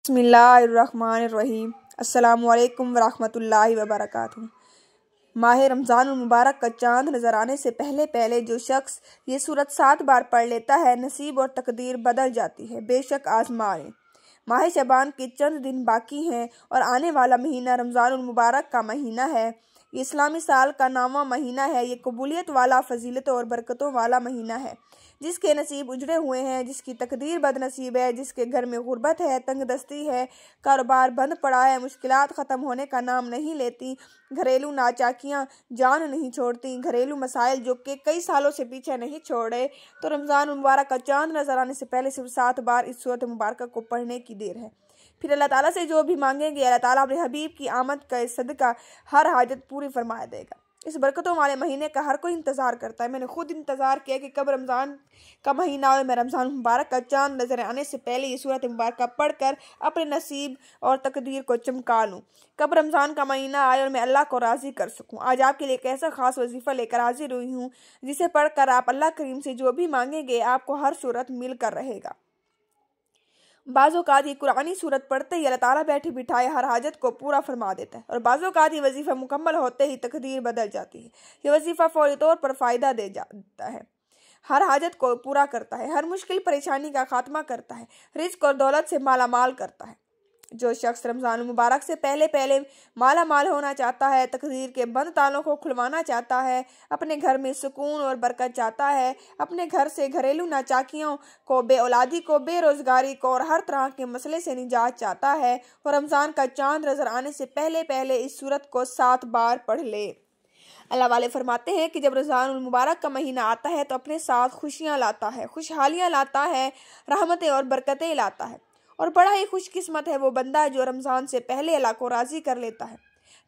بسم اللہ الرحمن الرحیم۔ السلام علیکم ورحمۃ اللہ وبرکاتہ۔ ماہ رمضان المبارک کا چاند نظر آنے سے پہلے جو شخص یہ سورت 7 بار پڑھ لیتا ہے نصیب اور تقدیر بدل جاتی ہے۔ بے شک آزما لیں۔ ماہ شعبان کے چند دن باقی ہیں اور آنے والا مہینہ رمضان المبارک کا مہینہ ہے۔ یہ اسلامی سال کا 9واں مہینہ ہے۔ یہ قبولیت والا، فضیلتوں اور برکتوں والا مہینہ ہے۔ جس کے نصیب اجڑے ہوئے ہیں، جس کی تقدیر بد نصیب ہے، جس کے گھر میں غربت ہے، تنگ دستی ہے، کاروبار بند پڑا ہے، مشکلات ختم ہونے کا نام نہیں لیتی، گھریلو ناچاکیاں جان نہیں چھوڑتی، گھریلو مسائل جو کہ کئی سالوں سے پیچھے نہیں چھوڑے، تو رمضان المبارک کا چاند نظر آنے سے پہلے صرف 7 بار اس سورت مبارکہ کو پڑھنے کی دیر ہے۔ پھر اللہ تعالیٰ سے جو بھی مانگیں گے، اللہ تعالیٰ اپنے حبیب کی آمد کا صدقہ ہر حاجت پوری فرما دے گا۔ اس برکتوں والے مہینے کا ہر کوئی انتظار کرتا ہے۔ میں نے خود انتظار کیا کہ کب رمضان کا مہینہ اور میں رمضان مبارک کا چاند نظر آنے سے پہلے یہ سورت مبارکہ پڑھ کر اپنے نصیب اور تقدیر کو چمکا لوں۔ کب رمضان کا مہینہ آئے اور میں اللہ کو راضی کر سکوں۔ آج آپ کے لیے ایک ایسا خاص وظیفہ لے کر حاضر ہوئی ہوں جسے پڑھ کر آپ اللہ کریم سے جو بھی مانگیں گے آپ کو ہر صورت مل کر رہے گا۔ بعض اوقات یہ قرآنی صورت پڑھتے ہی اللہ تعالیٰ بیٹھے بٹھائے ہر حاجت کو پورا فرما دیتا ہے، اور بعض اوقات یہ وظیفہ مکمل ہوتے ہی تقدیر بدل جاتی ہے۔ یہ وظیفہ فوری طور پر فائدہ دے جاتا ہے، ہر حاجت کو پورا کرتا ہے، ہر مشکل پریشانی کا خاتمہ کرتا ہے، رزق اور دولت سے مالا مال کرتا ہے۔ جو شخص رمضان المبارک سے پہلے مالا مال ہونا چاہتا ہے، تقدیر کے بند تالوں کو کھلوانا چاہتا ہے، اپنے گھر میں سکون اور برکت چاہتا ہے، اپنے گھر سے گھریلو ناچاکیوں کو، بے اولادی کو، بے روزگاری کو اور ہر طرح کے مسئلے سے نجات چاہتا ہے، اور رمضان کا چاند نظر آنے سے پہلے اس سورت کو 7 بار پڑھ لے۔ اللہ والے فرماتے ہیں کہ جب رمضان المبارک کا مہینہ آتا ہے تو اپنے ساتھ خوشیاں لاتا ہے، خوشحالیاں لاتا ہے، رحمتیں اور برکتیں لاتا ہے، اور بڑا ہی خوش قسمت ہے وہ بندہ جو رمضان سے پہلے اللہ کو راضی کر لیتا ہے۔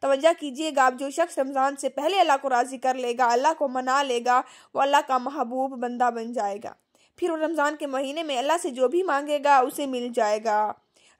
توجہ کیجئے گا، جو شخص رمضان سے پہلے اللہ کو راضی کر لے گا، اللہ کو منا لے گا، وہ اللہ کا محبوب بندہ بن جائے گا۔ پھر وہ رمضان کے مہینے میں اللہ سے جو بھی مانگے گا اسے مل جائے گا۔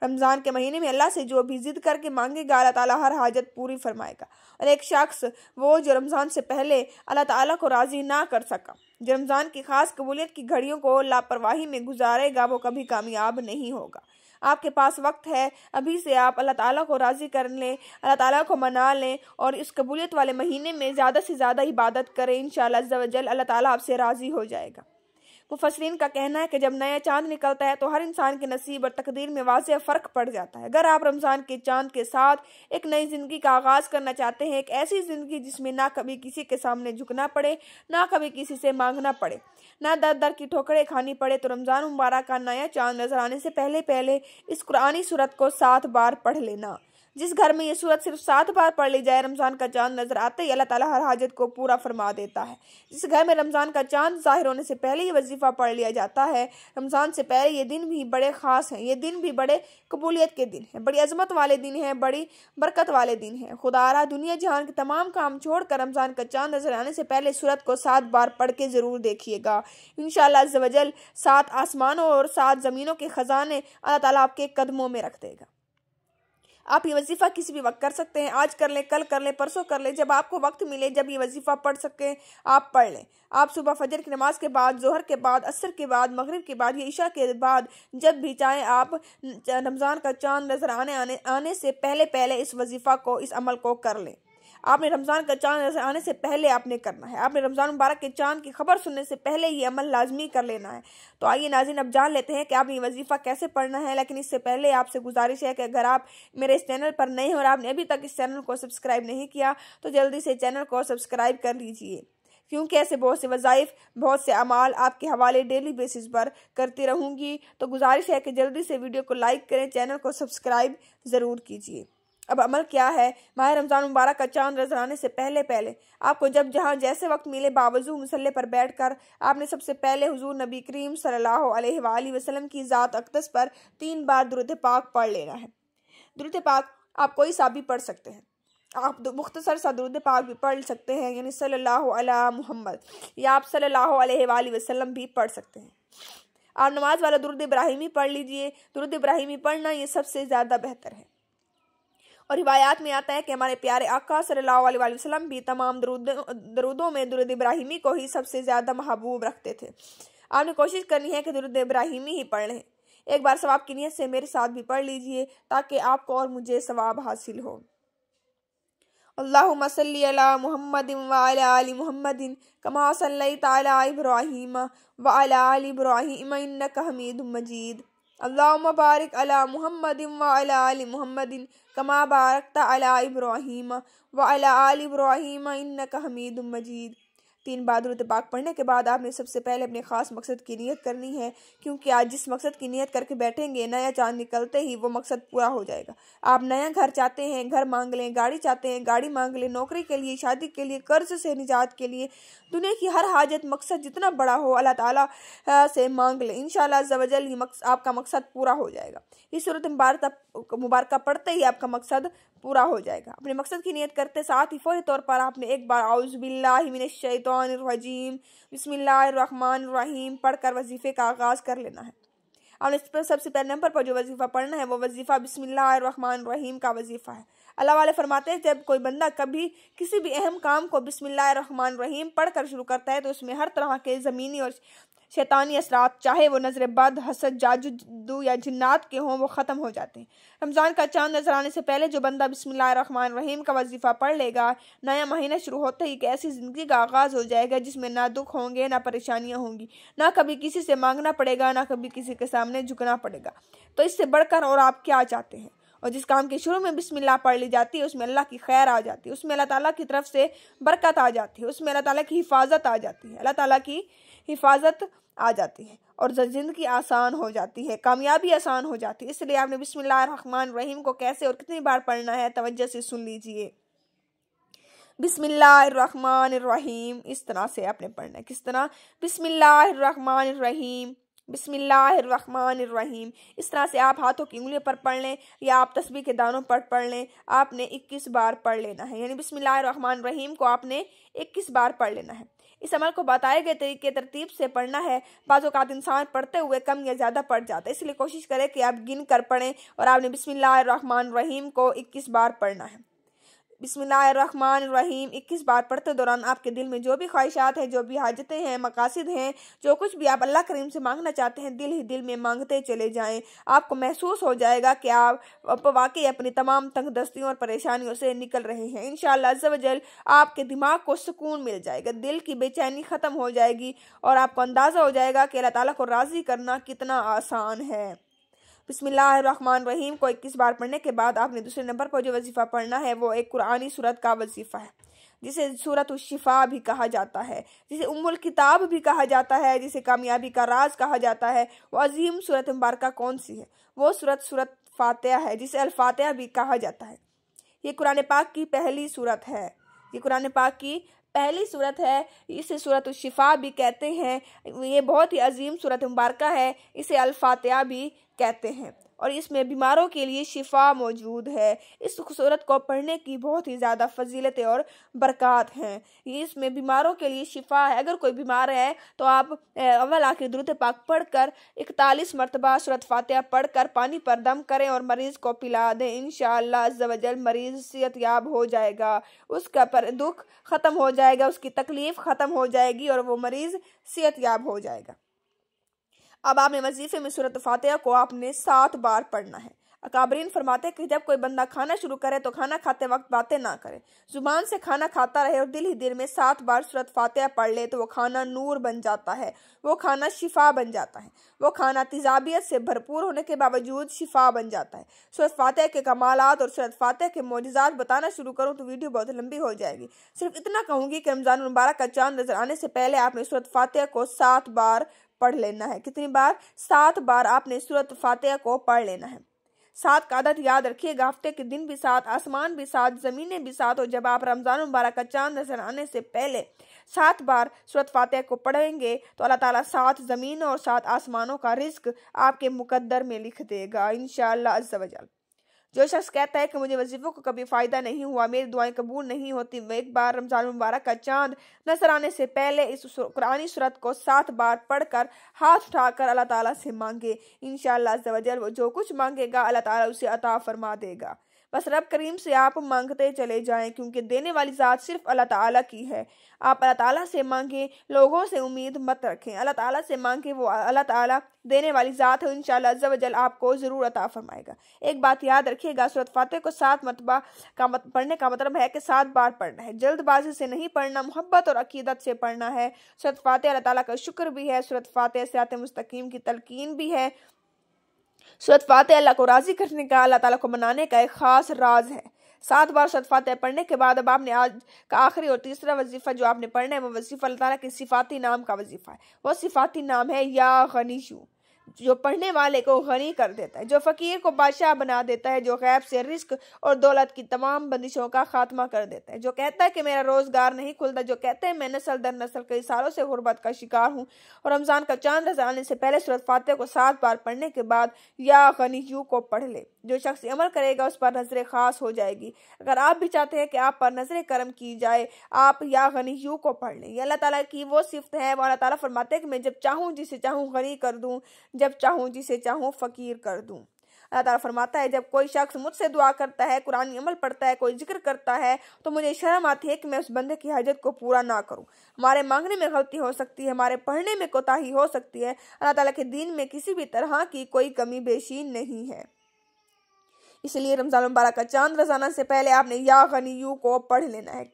رمضان کے مہینے میں اللہ سے جو بھی ضد کر کے مانگے گا اللہ تعالیٰ ہر حاجت پوری فرمائے گا۔ اور ایک شخص وہ جو رمضان سے پہلے اللہ تعالیٰ کو راضی نہ کر سکا، جو رمضان کی خاص قبولیت کی گھڑیوں کو لاپرواہی میں گزارے گا، وہ کبھی کامیاب نہیں ہوگا۔ آپ کے پاس وقت ہے، ابھی سے آپ اللہ تعالیٰ کو راضی کر لیں، اللہ تعالیٰ کو منا لیں اور اس قبولیت والے مہینے میں زیادہ سے زیادہ عبادت کریں۔ انشاءاللہ عز و جل اللہ تعالیٰ آپ سے راضی ہو جائے گا۔ مفسرین کا کہنا ہے کہ جب نیا چاند نکلتا ہے تو ہر انسان کے نصیب اور تقدیر میں واضح فرق پڑ جاتا ہے۔ اگر آپ رمضان کے چاند کے ساتھ ایک نئی زندگی کا آغاز کرنا چاہتے ہیں، ایک ایسی زندگی جس میں نہ کبھی کسی کے سامنے جھکنا پڑے، نہ کبھی کسی سے مانگنا پڑے، نہ در کی ٹھوکریں کھانی پڑے، تو رمضان مبارک کا نیا چاند نظر آنے سے پہلے اس قرآنی سورت کو 7 بار پڑھ لینا۔ جس گھر میں یہ سورت صرف 7 بار پڑھ لی جائے، رمضان کا چاند نظر آتے ہی اللہ تعالیٰ ہر حاجت کو پورا فرما دیتا ہے۔ جس گھر میں رمضان کا چاند ظاہر ہونے سے پہلے یہ وظیفہ پڑھ لیا جاتا ہے، رمضان سے پہلے یہ دن بھی بڑے خاص ہیں، یہ دن بھی بڑے قبولیت کے دن ہیں، بڑی عظمت والے دن ہیں، بڑی برکت والے دن ہیں۔ خدا را دنیا جہان کے تمام کام چھوڑ کر رمضان کا چاند نظر آنے سے پہلے سورت کو 7 بار پڑھ کے ضرور دیکھیے گا۔ انشاءاللہ عز و جل 7 آسمانوں اور 7 زمینوں کے خزانے اللہ تعالیٰ آپ کے قدموں میں رکھ دے گا۔ آپ یہ وظیفہ کسی بھی وقت کر سکتے ہیں، آج کر لیں، کل کر لیں، پرسوں کر لیں، جب آپ کو وقت ملے، جب یہ وظیفہ پڑھ سکیں آپ پڑھ لیں۔ آپ صبح فجر کی نماز کے بعد، ظہر کے بعد، عصر کے بعد، مغرب کے بعد یا عشاء کے بعد جب بھی چاہیں آپ رمضان کا چاند نظر آنے سے پہلے اس وظیفہ کو، اس عمل کو کر لیں۔ آپ نے رمضان کا چاند نظر آنے سے پہلے آپ نے کرنا ہے۔ آپ نے رمضان مبارک کے چاند کی خبر سننے سے پہلے یہ عمل لازمی کر لینا ہے۔ تو آئیے ناظرین اب جان لیتے ہیں کہ آپ نے یہ وظیفہ کیسے پڑھنا ہے، لیکن اس سے پہلے آپ سے گزارش ہے کہ اگر آپ میرے اس چینل پر نئے ہیں اور آپ نے ابھی تک اس چینل کو سبسکرائب نہیں کیا تو جلدی سے چینل کو سبسکرائب کر لیجئے، کیونکہ ایسے بہت سے وظائف، بہت سے اعمال آپ کے حوالے ڈیلی بیسس پر کرتی رہوں گی۔ تو گزارش ہے کہ جلدی سے ویڈیو کو لائک کریں، چینل کو سبسکرائب ضرور کیجئے۔ اب عمل کیا ہے؟ ماہ رمضان مبارک کا چاند نظر آنے سے پہلے آپ کو جب جہاں جیسے وقت ملے باوضو مصلی پر بیٹھ کر آپ نے سب سے پہلے حضور نبی کریم صلی اللہ علیہ وآلہ وسلم کی ذات اقدس پر 3 بار درود پاک پڑھ لینا ہے۔ درود پاک آپ کوئی سا بھی پڑھ سکتے ہیں، آپ مختصر سا درود پاک بھی پڑھ سکتے ہیں، یعنی صلی اللہ علی محمد، یا آپ صلی اللہ علیہ وآلہ وسلم بھی پڑھ سکتے ہیں۔ آپ نماز والا درود ابراہیمی پڑھ لیجئے۔ درود ابراہیمی پڑھنا یہ سب سے زیادہ بہتر ہے، اور روایات میں آتا ہے کہ ہمارے پیارے آقا صلی اللہ علیہ وآلہ وسلم بھی تمام درودوں میں درود ابراہیمی کو ہی سب سے زیادہ محبوب رکھتے تھے۔ آپ نے کوشش کرنی ہے کہ درود ابراہیمی ہی پڑھ لیں۔ ایک بار ثواب کی نیت سے میرے ساتھ بھی پڑھ لیجئے تاکہ آپ کو اور مجھے ثواب حاصل ہو۔ اللہم صلی علی محمد وعلی آل محمد کما صلیت علی ابراہیم وعلی آل ابراہیم انک حمید مجید۔ اللہم بارک علی محمد وعلی آل محمد کما بارکت علی ابراہیم وعلی آل ابراہیم انک حمید مجید۔ 3 بار درود پاک پڑھنے کے بعد آپ نے سب سے پہلے اپنے خاص مقصد کی نیت کرنی ہے، کیونکہ آج جس مقصد کی نیت کر کے بیٹھیں گے نیا چاند نکلتے ہی وہ مقصد پورا ہو جائے گا۔ آپ نیا گھر چاہتے ہیں، گھر مانگ لیں، گاڑی چاہتے ہیں، گاڑی مانگ لیں، نوکری کے لیے، شادی کے لیے، قرض سے نجات کے لیے، دنیا کی ہر حاجت مقصد جتنا بڑا ہو اللہ تعالیٰ سے مانگ لیں، انشاءاللہ عز و جل آپ کا مقصد پورا ہو جائے گا۔ اس سورۃ مبارکہ پڑھتے ہی آپ کا مقصد پورا ہو جائے گا۔ اپنے مقصد کی نیت کرتے ساتھ ہی فوری طور پر آپ نے ایک بار اعوذ باللہ من الشیطان الرجیم بسم اللہ الرحمن الرحیم پڑھ کر وظیفے کا آغاز کر لینا ہے۔ آپ نے سب سے پہلے نمبر پر جو وظیفہ پڑھنا ہے وہ وظیفہ بسم اللہ الرحمن الرحیم کا وظیفہ ہے۔ اللہ والے فرماتے ہیں جب کوئی بندہ کبھی کسی بھی اہم کام کو بسم اللہ الرحمن الرحیم پڑھ کر شروع کرتا ہے تو اس میں ہر طرح کے زمینی اور شیطانی اثرات، چاہے وہ نظر بد، حسد، جادو یا جنات کے ہوں، وہ ختم ہو جاتے ہیں۔ رمضان کا چاند نظر آنے سے پہلے جو بندہ بسم اللہ الرحمن الرحیم کا وظیفہ پڑھ لے گا، نیا مہینہ شروع ہوتے ہی ایک ایسی زندگی کا آغاز ہو جائے گا جس میں نہ دکھ ہوں گے، نہ پریشانیاں ہوں گی، نہ کبھی کسی سے مانگنا پڑے گا، نہ کبھی کسی کے سامنے جھکنا پڑے گا۔ تو اس سے بڑھ کر اور آپ کیا چاہتے ہیں؟ اور جس کام کے شروع میں بسم اللہ پڑھ لی جاتی ہے اس میں اللہ کی خیر آ جاتی ہے، اس میں اللہ تعالیٰ کی طرف سے برکت آ جاتی ہے، اس میں اللہ تعالیٰ کی حفاظت آ جاتی ہے، اللہ تعالیٰ کی حفاظت آ جاتی ہے اور زندگی آسان ہو جاتی ہے، کامیابی آسان ہو جاتی ہے۔ اس لیے آپ نے بسم اللہ الرحمن الرحیم کو کیسے اور کتنی بار پڑھنا ہے توجہ سے سن لیجئے۔ بسم اللہ الرحمن الرحیم اس طرح سے آپ نے پڑھنا ہے۔ کس طرح؟ بسم اللہ الرحمن الرحیم، بسم اللہ الرحمن الرحیم۔ اس طرح سے آپ ہاتھوں کی انگلیوں پر پڑھ لیں یا آپ تسبیح کے دانوں پر پڑھ لیں، آپ نے 21 بار پڑھ لینا ہے، یعنی بسم اللہ الرحمن الرحیم کو آپ نے 21 بار پڑھ لینا ہے۔ اس عمل کو بتائے گئے طریقے ترتیب سے پڑھنا ہے۔ بعض اوقات انسان پڑھتے ہوئے کم یا زیادہ پڑھ جاتا ہے، اس لیے کوشش کریں کہ آپ گن کر پڑھیں اور آپ نے بسم اللہ الرحمن الرحیم کو 21 بار پڑھنا ہے۔ بسم اللہ الرحمن الرحیم 21 بار پڑھتے دوران آپ کے دل میں جو بھی خواہشات ہیں، جو بھی حاجتیں ہیں، مقاصد ہیں، جو کچھ بھی آپ اللہ کریم سے مانگنا چاہتے ہیں، دل ہی دل میں مانگتے چلے جائیں۔ آپ کو محسوس ہو جائے گا کہ آپ واقعی اپنی تمام تنگ دستیوں اور پریشانیوں سے نکل رہے ہیں۔ انشاءاللہ عز و جل آپ کے دماغ کو سکون مل جائے گا، دل کی بے چینی ختم ہو جائے گی اور آپ کو اندازہ ہو جائے گا کہ اللہ تعالیٰ کو راضی کرنا کتنا آسان ہے۔ بسم اللہ الرحمن الرحیم کو 21 بار پڑھنے کے بعد آپ نے دوسرے نمبر پر جو وظیفہ پڑھنا ہے وہ ایک قرآنی سورت کا وظیفہ ہے، جسے سورۃ الشفاء بھی کہا جاتا ہے، جسے ام الکتاب بھی کہا جاتا ہے، جسے کامیابی کا راز کہا جاتا ہے۔ وہ عظیم سورت مبارکہ کون سی ہے؟ وہ سورت فاتحہ ہے، جسے الفاتحہ بھی کہا جاتا ہے۔ یہ قرآن پاک کی پہلی سورت ہے، یہ قرآن پاک کی پہلی سورت ہے، اسے سورۃ الشفاء بھی کہتے ہیں۔ یہ بہت ہی عظیم سورت مبارکہ ہے، اسے الفاتحہ بھی کہتے ہیں اور اس میں بیماروں کے لیے شفا موجود ہے۔ اس سورت کو پڑھنے کی بہت ہی زیادہ فضیلتیں اور برکات ہیں، اس میں بیماروں کے لیے شفا ہے۔ اگر کوئی بیمار ہے تو آپ اول آخر درود پاک پڑھ کر 41 مرتبہ سورت فاتحہ پڑھ کر پانی پر دم کریں اور مریض کو پلا دیں، انشاءاللہ عز و جل مریض صحت یاب ہو جائے گا، اس کا دکھ ختم ہو جائے گا، اس کی تکلیف ختم ہو جائے گی اور وہ مریض صحت یاب ہو جائے گا۔ اب آپ نے وظیفے میں سورۃ فاتحہ کو آپ نے 7 بار پڑھنا ہے۔ اکابرین فرماتے ہیں کہ جب کوئی بندہ کھانا شروع کرے تو کھانا کھاتے وقت باتیں نہ کرے، زبان سے کھانا کھاتا رہے اور دل ہی دل میں 7 بار سورۃ فاتحہ پڑھ لے تو وہ کھانا نور بن جاتا ہے، وہ کھانا شفا بن جاتا ہے، وہ کھانا تیزابیت سے بھرپور ہونے کے باوجود شفا بن جاتا ہے۔ سورۃ فاتحہ کے کمالات اور سورۃ فاتحہ کے معجزات بتانا شروع کروں تو ویڈیو بہت لمبی ہو جائے گی، صرف اتنا کہوں گی کہ رمضان المبارک کا چاند نظر آنے سے پہلے آپ نے سورۃ فاتحہ کو 7 بار پڑھ لینا ہے۔ کتنی بار؟ 7 بار آپ نے سورۃ فاتحہ کو پڑھ لینا ہے۔ 7 کا عدد یاد رکھیے گا، ہفتے کے دن بھی 7، آسمان بھی 7، زمینیں بھی 7، اور جب آپ رمضان المبارک کا چاند نظر آنے سے پہلے 7 بار سورۃ فاتحہ کو پڑھیں گے تو اللہ تعالیٰ 7 زمینوں اور 7 آسمانوں کا رزق آپ کے مقدر میں لکھ دے گا انشاءاللہ عز و جل۔ جو شخص کہتا ہے کہ مجھے وظیفوں کو کبھی فائدہ نہیں ہوا، میری دعائیں قبول نہیں ہوتی، وہ ایک بار رمضان المبارک کا چاند نظر آنے سے پہلے اس قرآنی سورت کو 7 بار پڑھ کر ہاتھ اٹھا کر اللہ تعالیٰ سے مانگے، انشاءاللہ عز و جل وہ جو کچھ مانگے گا اللہ تعالیٰ اسے عطا فرما دے گا۔ بس رب کریم سے آپ مانگتے چلے جائیں، کیونکہ دینے والی ذات صرف اللہ تعالیٰ کی ہے۔ آپ اللہ تعالیٰ سے مانگیں، لوگوں سے امید مت رکھیں، اللہ تعالیٰ سے مانگیں، وہ اللہ تعالیٰ دینے والی ذات ہے، انشاءاللہ عز و جل آپ کو ضرور عطا فرمائے گا۔ ایک بات یاد رکھیے گا، سورۃ فاتحہ کو 7 مرتبہ پڑھنے کا مطلب ہے کہ 7 بار پڑھنا ہے، جلد بازی سے نہیں پڑھنا، محبت اور عقیدت سے پڑھنا ہے۔ سورۃ فاتحہ اللہ تعالیٰ کا شکر بھی ہے، سورۃ فاتحہ صراط مستقیم کی تلقین بھی ہے، سورۃ فاتحہ اللہ کو راضی کرنے کا، اللہ تعالیٰ کو منانے کا ایک خاص راز ہے۔ 7 بار سورۃ فاتحہ پڑھنے کے بعد اب آپ نے آج کا آخری اور تیسرا وظیفہ جو آپ نے پڑھنا ہے، وہ وظیفہ اللہ تعالیٰ کے صفاتی نام کا وظیفہ ہے۔ وہ صفاتی نام ہے یا غنیو، جو پڑھنے والے کو غنی کر دیتا ہے، جو فقیر کو بادشاہ بنا دیتا ہے، جو غیب سے رزق اور دولت کی تمام بندشوں کا خاتمہ کر دیتا ہے، جو کہتا ہے کہ میرا روزگار نہیں کھلتا، جو کہتا ہے میں نسل در نسل کئی سالوں سے غربت کا شکار ہوں، اور رمضان کا چاند نظر آنے سے پہلے سورۃ فاتحہ کو 7 بار پڑھنے کے بعد یا غنیو کو پڑھ لے۔ جو شخص عمل کرے گا اس پر نظر خاص ہو جائے گی۔ اگر آپ بھی چاہتے ہیں کہ آپ پر نظر کرم کی جائے، آپ یا غنیو کو پڑھ لیں۔ یہ اللہ تعالیٰ کی وہ صفت ہے، وہ اللہ تعالیٰ فرماتے ہیں کہ میں جب چاہوں جسے چاہوں غنی کر دوں، جب چاہوں جسے چاہوں فقیر کر دوں۔ اللہ تعالیٰ فرماتا ہے جب کوئی شخص مجھ سے دعا کرتا ہے، قرآن عمل پڑھتا ہے، کوئی ذکر کرتا ہے، تو مجھے شرم آتی ہے کہ میں اس بندے کی حاجت کو پورا نہ کروں۔ ہمارے مانگنے میں غلطی ہو سکتی ہے، ہمارے پڑھنے میں کوتاہی ہو سکتی ہے، اللہ تعالیٰ کے دین میں کسی بھی طرح کی کوئی کمی بیشی نہیں ہے۔ اس لیے رمضان المبارک کا چاند رسانا سے پہلے آپ نے یا غنیو کو پڑھ لینا ہے۔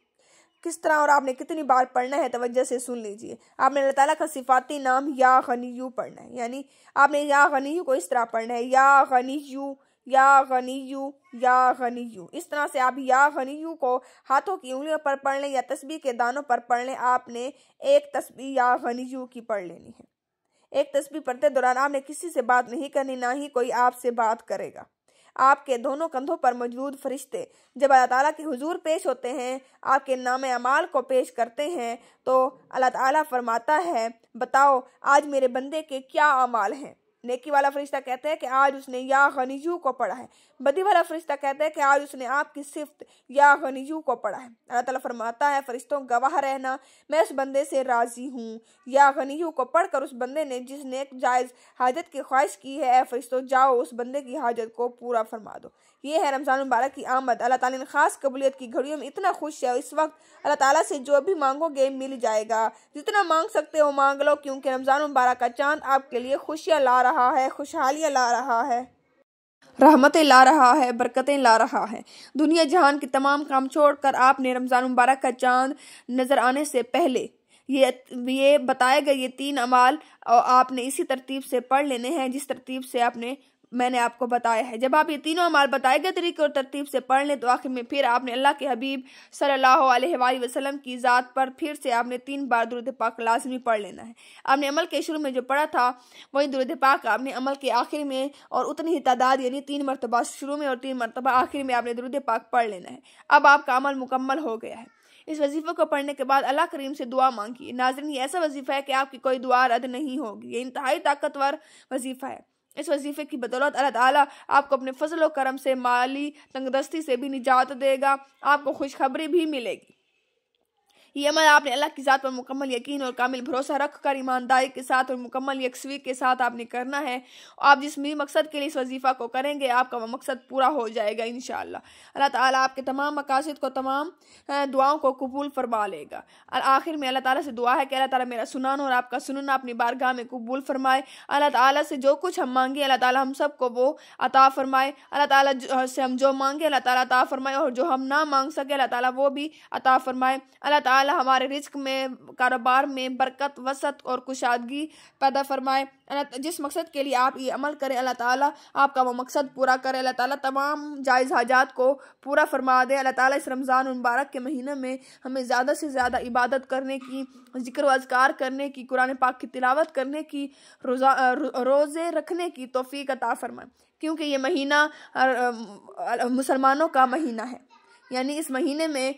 کس طرح اور آپ نے کتنی بار پڑھنا ہے توجہ سے سن لیجئے۔ آپ نے اللہ تعالیٰ کا صفاتی نام یا غنیو پڑھنا ہے، یعنی آپ نے یا غنیو کو اس طرح پڑھنا ہے، یا غنیو یا غنیو یا غنیو۔ اس طرح سے آپ یا غنیو کو ہاتھوں کی انگلیوں پر پڑھ لیں یا تسبیح کے دانوں پر پڑھ لیں۔ آپ نے ایک تسبیح یا غنیو کی پڑھ لینی ہے۔ ایک تسبیح پڑھتے دوران آپ نے کسی سے بات نہیں کرنی، نہ ہی کوئی آپ سے بات کرے گا۔ آپ کے دونوں کندھوں پر موجود فرشتے جب اللہ تعالیٰ کے حضور پیش ہوتے ہیں، آپ کے نام اعمال کو پیش کرتے ہیں، تو اللہ تعالیٰ فرماتا ہے بتاؤ آج میرے بندے کے کیا اعمال ہیں۔ نیکی والا فرشتہ کہتا ہے کہ آج اس نے یا غنیو کو پڑھا ہے، بدی والا فرشتہ کہتا ہے کہ آج اس نے آپ کی صفت یا غنیو کو پڑھا ہے۔ اللہ تعالیٰ فرماتا ہے فرشتوں گواہ رہنا، میں اس بندے سے راضی ہوں۔ یا غنیو کو پڑھ کر اس بندے نے جس نے ایک جائز حاجت کی خواہش کی ہے، اے فرشتوں جاؤ اس بندے کی حاجت کو پورا فرما دو۔ یہ ہے رمضان مبارک کی آمد۔ اللہ تعالیٰ نے خاص قبولیت کی گھڑیوں میں اتنا خوش ہے، اس وقت اللہ تعالیٰ سے جو بھی مانگو گے مل جائے گا۔ جتنا مانگ سکتے ہو مانگ لو، کیونکہ رمضان مبارک کا چاند آپ کے لیے خوشیاں لا رہا ہے، خوشحالیاں لا رہا ہے، رحمتیں لا رہا ہے، برکتیں لا رہا ہے۔ دنیا جہان کے تمام کام چھوڑ کر آپ نے رمضان مبارک کا چاند نظر آنے سے پہلے یہ بتائے گئے یہ 3 اعمال آپ نے اسی ترتیب سے پڑھ لینے ہیں جس ترتیب سے میں نے آپ کو بتایا ہے۔ جب آپ یہ تینوں اعمال بتائے گئے طریقے اور ترتیب سے پڑھ لیں تو آخر میں پھر آپ نے اللہ کے حبیب صلی اللہ علیہ وآلہ وسلم کی ذات پر پھر سے آپ نے 3 بار درود پاک لازمی پڑھ لینا ہے۔ آپ نے عمل کے شروع میں جو پڑھا تھا وہی درود پاک آپ نے عمل کے آخر میں اور اتنی ہی تعداد یعنی 3 مرتبہ شروع میں اور 3 مرتبہ آخر میں آپ نے درود پاک پڑھ لینا ہے۔ اب آپ کا عمل مکمل ہو گیا ہے۔ اس وظیفے کو پڑھنے کے بعد اللہ کریم سے دعا مانگیے۔ ناظرین یہ ایسا وظیفہ ہے کہ آپ کی کوئی دعا رد نہیں ہوگی۔ یہ انتہائی طاقتور وظیفہ ہے۔ اس وظیفے کی بدولت اللہ تعالیٰ آپ کو اپنے فضل و کرم سے مالی تنگدستی سے بھی نجات دے گا، آپ کو خوشخبری بھی ملے گی۔ یہ عمل آپ نے اللہ کی ذات پر مکمل یقین اور کامل بھروسہ رکھ کر ایمانداری کے ساتھ اور مکمل یکسوئی کے ساتھ آپ نے کرنا ہے۔ آپ جس بھی مقصد کے لیے اس وظیفہ کو کریں گے آپ کا وہ مقصد پورا ہو جائے گا انشاءاللہ۔ اللہ تعالیٰ آپ کے تمام مقاصد کو تمام دعاؤں کو قبول فرما لے گا۔ اور آخر میں اللہ تعالیٰ سے دعا ہے کہ اللہ تعالیٰ میرا سنانا اور آپ کا سننا اپنی بارگاہ میں قبول فرمائے۔ اللہ تعالیٰ سے جو کچھ ہم مانگے اللہ تعالیٰ ہم سب کو وہ عطا فرمائے۔ اللہ تعالیٰ سے ہم جو مانگے اللہ تعالیٰ عطا فرمائے، اور جو ہم نہ مانگ سکے اللہ تعالیٰ وہ بھی عطا فرمائے۔ اللہ تعالیٰ ہمارے رزق میں، کاروبار میں برکت، وسعت اور کشادگی پیدا فرمائے۔ جس مقصد کے لیے آپ یہ عمل کریں اللہ تعالیٰ آپ کا وہ مقصد پورا کرے۔ اللہ تعالیٰ تمام جائز حاجات کو پورا فرما دے۔ اللہ تعالیٰ اس رمضان المبارک کے مہینے میں ہمیں زیادہ سے زیادہ عبادت کرنے کی، ذکر و اذکار کرنے کی، قرآن پاک کی تلاوت کرنے کی، روزے رکھنے کی توفیق عطا فرمائے، کیونکہ یہ مہینہ مسلمانوں کا مہینہ ہے، یعنی اس مہینے میں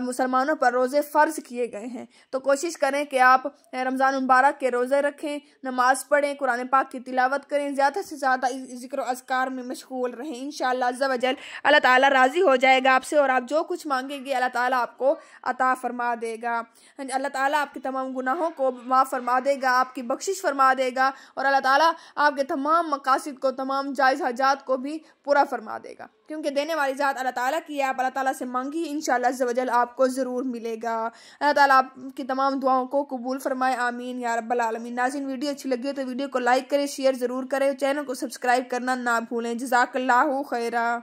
مسلمانوں پر روزے فرض کیے گئے ہیں، تو کوشش کریں کہ آپ رمضان المبارک کے روزے رکھیں، نماز پڑھیں، قرآن پاک کی تلاوت کریں، زیادہ سے زیادہ ذکر و اذکار میں مشغول رہیں۔ انشاءاللہ عز و جل اللہ تعالیٰ راضی ہو جائے گا آپ سے، اور آپ جو کچھ مانگیں گے اللہ تعالیٰ آپ کو عطا فرما دے گا۔ اللہ تعالیٰ آپ کے تمام گناہوں کو معاف فرما دے گا، آپ کی بخشش فرما دے گا، اور اللہ تعالیٰ آپ کے تمام مقاصد کو، تمام جائز حاجات کو بھی پورا فرما دے گا، کیونکہ دینے والی ذات اللہ تعالیٰ کی ہے۔ آپ اللہ تعالیٰ سے مانگی، انشاءاللہ عز و جل آپ کو ضرور ملے گا۔ اللہ تعالیٰ آپ کی تمام دعاؤں کو قبول فرمائے، آمین یا رب العالمین۔ ناظرین، ویڈیو اچھی لگی ہو تو ویڈیو کو لائک کریں، شیئر ضرور کریں، چینل کو سبسکرائب کرنا نہ بھولیں۔ جزاک اللہ خیرہ۔